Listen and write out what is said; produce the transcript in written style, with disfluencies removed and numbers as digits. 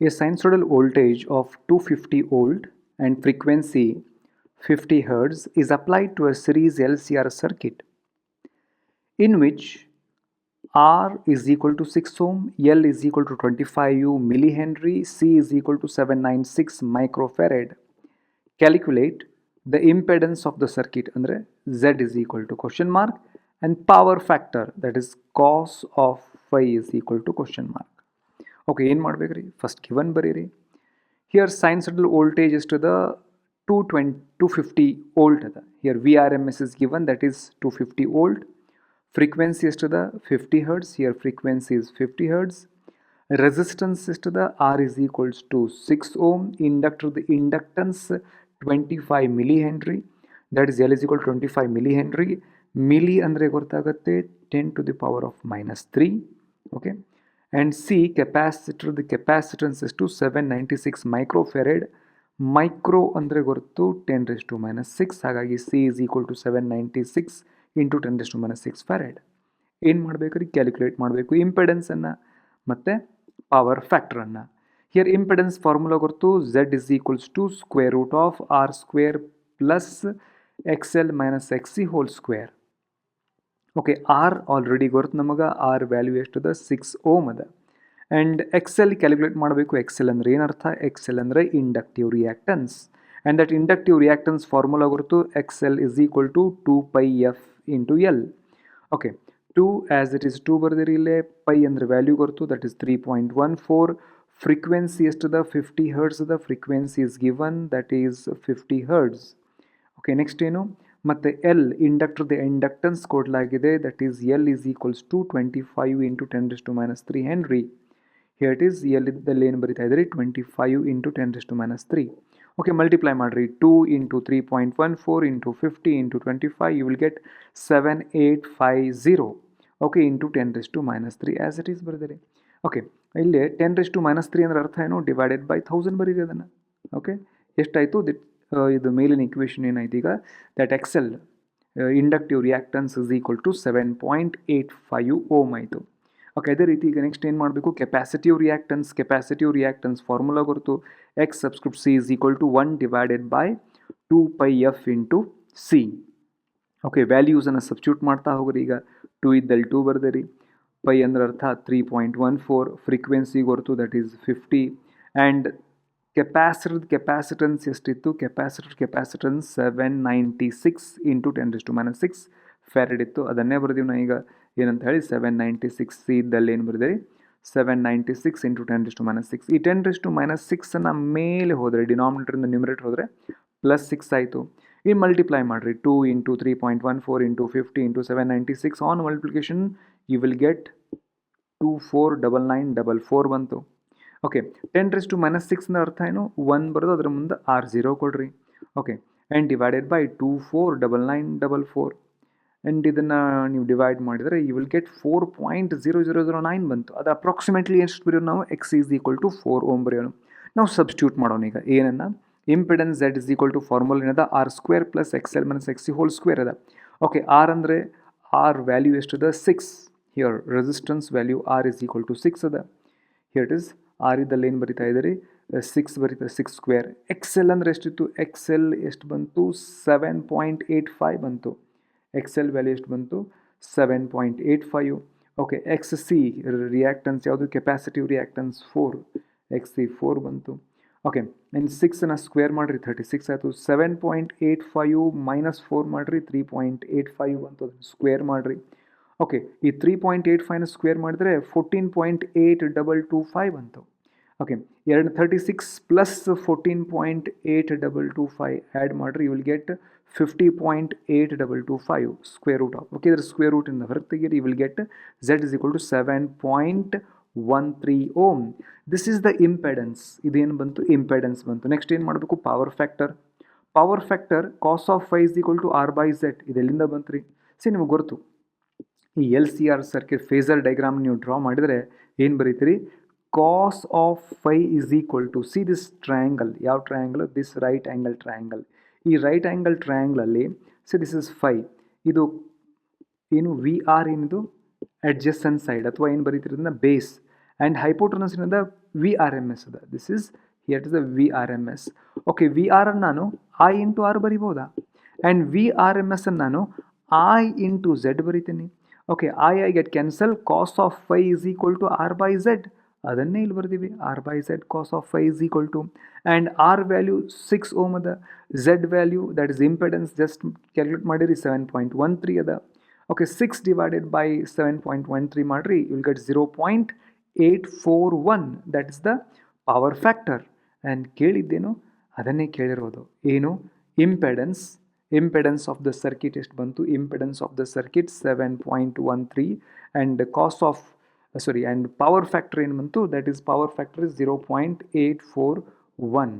A sinusoidal voltage of 250 volt and frequency 50 Hz is applied to a series LCR circuit in which R is equal to 6 ohm, L is equal to 25 millihenry, C is equal to 796 microfarad. Calculate the impedance of the circuit andre Z is equal to question mark and power factor, that is cos of phi is equal to question mark. Okay, ಏನು ಮಾಡಬೇಕ್ರಿ first given ಬರೀರಿ. Here sinusoidal voltage is to the 250 volt ada. Here VRMS is given, that is 250 volt. Frequency is to the 50 hertz. Here frequency is 50 hertz. Resistance is to the R is equals to 6 ohm. Inductor, the inductance 25 millihenry, that is L is equal to 25 millihenry. Milli andre ಗೊತ್ತಾಗುತ್ತೆ 10 to the power of minus 3. Okay, and C capacitor, the capacitance is to 796 microfarad. Micro andre ಗೊತ್ತು 10 raised to minus 6, ಹಾಗಾಗಿ C is equal to 796 into 10 raised to minus 6 farad. ಏನು ಮಾಡಬೇಕ್ರಿ, calculate ಮಾಡಬೇಕು ಇಂಪೆಡೆನ್ಸನ್ನು ಮತ್ತು power ಫ್ಯಾಕ್ಟ್ರನ್ನು. Here impedance formula ಗೊತ್ತು, Z is equals to square root of R square plus XL minus XC whole square. Okay, R already ಗೊತ್ತು ನಮಗೆ, R value ಎಷ್ಟದ 6 ohm ಅದ. And XL calculate ಮಾಡಬೇಕು. ಎಕ್ಸೆಲ್ ಅಂದರೆ ಏನರ್ಥ, ಎಕ್ಸೆಲ್ ಅಂದರೆ inductive reactance. And that inductive reactance formula ಗೊತ್ತು, XL is equal to 2πf into L. Okay, 2 as it is 2 ಬರ್ದಿರಿ ಇಲ್ಲೇ. ಪೈ ಅಂದರೆ ವ್ಯಾಲ್ಯೂ ಗೊತ್ತು, ದಟ್ ಈಸ್ 3.14. ಫ್ರೀಕ್ವೆನ್ಸಿ ಎಷ್ಟದ 50 ಹರ್ಡ್ಸ್ ಅದ. Frequency is given, that is 50 hertz. Okay, next ಏನು, ಮತ್ತು L ಇಂಡಕ್ಟರ್ದು ಇಂಡಕ್ಟನ್ಸ್ ಕೊಡಲಾಗಿದೆ, that is L is equals to 25 into 10 raised to minus 3 henry. Here it is L ಇದ್ದಲ್ಲಿ ಏನು ಬರಿತಾ ಇದ್ರಿ, 25 into 10 raised to minus 3. Okay, multiply ಮಾಡಿರಿ, 2 into 3.14 into 50 into 25, you will get 7850. Okay, into 10 raised to minus 3 as it is ಬರೆದಿರಿ. Okay, ಇಲ್ಲಿ 10 raised to minus 3 ಅಂದ್ರೆ ಅರ್ಥ ಏನು, ಡಿವೈಡೆಡ್ ಬೈ 1000 ಬರೀರಿ ಅದನ್ನು. ಓಕೆ, ಎಷ್ಟಾಯಿತು, ಇದು ಮೇಲಿನ ಇಕ್ವೇಷನ್ ಏನಾಯ್ತು ಈಗ, that XL inductive reactance is equal to 7.85 ohm ಆಯಿತು. ಓಕೆ, ಅದೇ ರೀತಿ ಈಗ ನೆಕ್ಸ್ಟ್ ಏನು ಮಾಡಬೇಕು, ಕೆಪಾಸಿಟಿವ್ ರಿಯಾಕ್ಟನ್ಸ್ ಫಾರ್ಮುಲಾ ಗೊತ್ತು, X subscript C is equal to 1 divided by 2πf into C. Okay, ವ್ಯಾಲ್ಯೂಸನ್ನು ಸಬ್ಸ್ಟ್ಯೂಟ್ ಮಾಡ್ತಾ ಹೋಗ್ರಿ. ಈಗ 2 ಇದ್ದಲ್ಲಿ 2 ಬರ್ದಿರಿ, ಪೈ ಅಂದ್ರೆ ಅರ್ಥ 3.14, ಫ್ರೀಕ್ವೆನ್ಸಿ ಗೊತ್ತು, ದಟ್ ಈಸ್ 50. ಆ್ಯಂಡ್ ಕೆಪಾಸಿಟನ್ಸ್ ಎಷ್ಟಿತ್ತು, capacitance 796 into 10 raised to minus 6 farad ಇತ್ತು. ಅದನ್ನೇ ಬರ್ದೀವಿ ನಾವು ಈಗ ಏನಂತ ಹೇಳಿ, 796 ಸಿ ಇದ್ದಲ್ಲಿ ಏನು ಬರ್ದೇವಿ, 796 ಇಂಟು 10 raised to minus 6. ಈ 10 raised to minus 6ಅನ್ನು ಮೇಲೆ ಹೋದರೆ, ಡಿನಾಮಿನೇಟರಿಂದ ನ್ಯೂಮರೇಟರ್ ಹೋದರೆ ಪ್ಲಸ್ 6 ಆಯಿತು. ಈ ಮಲ್ಟಿಪ್ಲೈ ಮಾಡಿರಿ, 2 into 3.14 into 50 into 796 on multiplication you will get 249944 ಬಂತು. ಓಕೆ, 10 raised to minus 6 ನ ಅರ್ಥ ಏನು, 1 ಬರೋದು, ಅದರ ಮುಂದೆ R0 ಕೊಡ್ರಿ. Okay, and divided by 249944. And ಇದನ್ನು ನೀವು ಡಿವೈಡ್ ಮಾಡಿದರೆ ಯು ವಿಲ್ ಗೆಟ್ 4.0009 ಬಂತು. ಅದು ಅಪ್ರಾಕ್ಸಿಮೇಟ್ಲಿ ಎಷ್ಟು ಬರೆಯೋದು ನಾವು, X is equal to 4 ohm ಬರೆಯೋಣ. ನಾವು ಸಬ್ಸ್ಟ್ಯೂಟ್ ಮಾಡೋಣ ಈಗ ಏನನ್ನ, impedance Z is equal to formula ಏನದ, R square plus XL minus XC whole square ಅದ. ಓಕೆ, ಆರ್ ಅಂದರೆ ಆರ್ ವ್ಯಾಲ್ಯೂ ಎಷ್ಟದ 6. Here resistance value R is equal to 6 ಅದ. ಹಿಯರ್ ಇಟ್ ಇಸ್ ಆರ್ ಇದ್ದಲ್ಲಿ ಏನು ಬರಿತಾ ಇದ್ದೀರಿ, 6 ಬರೀತಾರೆ, 6 ಸ್ಕ್ವೇರ್. ಎಕ್ಸೆಲ್ ಅಂದರೆ ಎಷ್ಟಿತ್ತು, ಎಕ್ಸೆಲ್ ಎಷ್ಟು ಬಂತು, 7.85 ಬಂತು. ಎಕ್ಸೆಲ್ ವ್ಯಾಲ್ಯೂ ಎಷ್ಟು ಬಂತು, 7.85. ಓಕೆ, ಎಕ್ಸ್ ಸಿ ರಿಯಾಕ್ಟನ್ಸ್ ಯಾವುದು, ಕೆಪಾಸಿಟಿವ್ ರಿಯಾಕ್ಟನ್ಸ್ 4, ಎಕ್ಸ್ ಸಿ 4 ಬಂತು. ಓಕೆ, ಆ್ಯಂಡ್ 6ನ ಸ್ಕ್ವೇರ್ ಮಾಡಿರಿ, 36 ಆಯಿತು. 7.85 ಮೈನಸ್ 4 ಮಾಡಿರಿ, 3.85 ಬಂತು, ಅದನ್ನು ಸ್ಕ್ವೇರ್ ಮಾಡಿರಿ. ಓಕೆ, ಈ 3.85ನ ಸ್ಕ್ವೇರ್ ಮಾಡಿದರೆ 14.8225 ಬಂತು. ಓಕೆ, 36 ಪ್ಲಸ್ 14.8225 ಆ್ಯಡ್ ಮಾಡಿರಿ, you will get 50.8225 square root of. Okay, ಇದರ ಸ್ಕ್ವೇರ್ ರೂಟಿಂದ ಹೊರಗೆ ತೆಗೀರಿ, you will get Z is equal to 7.13 ohm. This is the impedance. ಇದೇನು ಬಂತು, ಇಂಪೆಡೆನ್ಸ್ ಬಂತು. ನೆಕ್ಸ್ಟ್ ಏನು ಮಾಡಬೇಕು, power factor. Cos of phi is equal to R by Z. ಇದೆಲ್ಲಿಂದ ಬಂತು ರೀ, ಸಿ ನಿಮಗೆ ಗೊತ್ತು, ಈ LCR ಸರ್ಕ್ಯೂಟ್ ಫೇಸರ್ ಡಯಾಗ್ರಾಮ್ ನೀವು ಡ್ರಾ ಮಾಡಿದರೆ ಏನು ಬರೀತೀರಿ, ಕಾಸ್ of phi is equal to, see this triangle, ಯಾವ triangle, this right angle triangle. ಈ ರೈಟ್ ಆ್ಯಂಗಲ್ ಟ್ರಯಾಂಗಲಲ್ಲಿ ಸಿ ದಿಸ್ ಇಸ್ ಫೈ, ಇದು ಏನು VR ಏನಿದು ಅಡ್ಜಸೆಂಟ್ ಸೈಡ್ ಅಥವಾ ಏನು ಬರೀತಿರೋದನ್ನ ಬೇಸ್, ಆ್ಯಂಡ್ ಹೈಪೋಟೆನಸ್ ಏನದ ವಿ ಆರ್ ಎಮ್ ಎಸ್ ಅದ. This is here is the V R M S. Okay, V R ಅನ್ನು ನಾನು ಐ ಇಂಟು ಆರ್ ಬರಿಬೋದಾ? And V R M S ಅನ್ನು ನಾನು ಐ ಇಂಟು ಝೆಡ್ ಬರಿತೀನಿ. Okay, I get cancel. Cos of phi is equal to R by Z. ಅದನ್ನೇ ಇಲ್ಲಿ ಬರ್ತೀವಿ, R by Z cos of phi is equal to, and R value 6 ohm ಅದ. Z value that is impedance just calculate ಮಾಡಿರಿ 7.13 ಅದ. Okay, 6 divided by 7.13 ಮಾಡಿರಿ, you will get 0.841. That is the power factor. And ಕೇಳಿದ್ದೇನು? ಅದನ್ನೇ ಕೇಳಿರೋದು. ಏನು? Impedance of the circuit ಎಷ್ಟು ಬಂತು? Impedance of the circuit 7.13, and cost of and power factor ಏನು ಬಂತು? That is power factor is 0.841.